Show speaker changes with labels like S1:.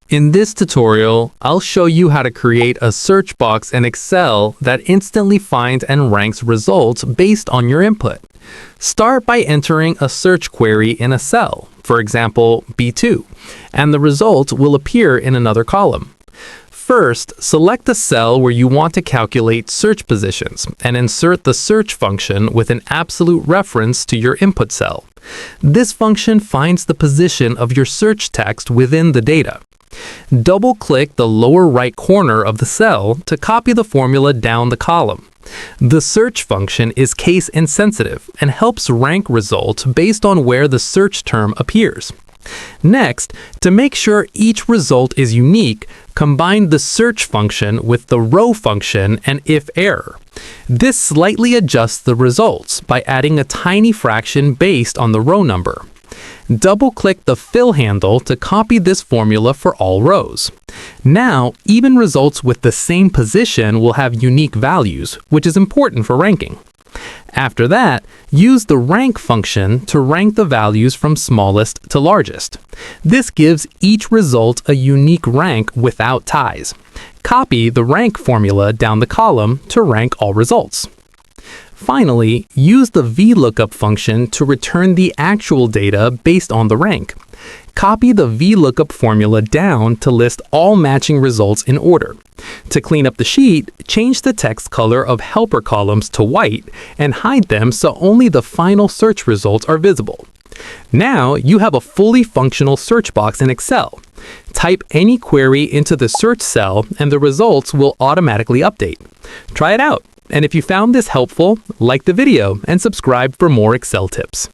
S1: In this tutorial, I'll show you how to create a search box in Excel that instantly finds and ranks results based on your input. Start by entering a search query in a cell, for example, B2, and the result will appear in another column. First, select the cell where you want to calculate search positions and insert the search function with an absolute reference to your input cell. This function finds the position of your search text within the data. Double-click the lower right corner of the cell to copy the formula down the column. The search function is case insensitive and helps rank results based on where the search term appears. Next, to make sure each result is unique, combine the search function with the row function and if error. This slightly adjusts the results by adding a tiny fraction based on the row number. Double-click the fill handle to copy this formula for all rows. Now, even results with the same position will have unique values, which is important for ranking. After that, use the rank function to rank the values from smallest to largest. This gives each result a unique rank without ties. Copy the rank formula down the column to rank all results. Finally, use the VLOOKUP function to return the actual data based on the rank. Copy the VLOOKUP formula down to list all matching results in order. To clean up the sheet, change the text color of helper columns to white and hide them so only the final search results are visible. Now you have a fully functional search box in Excel. Type any query into the search cell and the results will automatically update. Try it out. And if you found this helpful, like the video and subscribe for more Excel tips.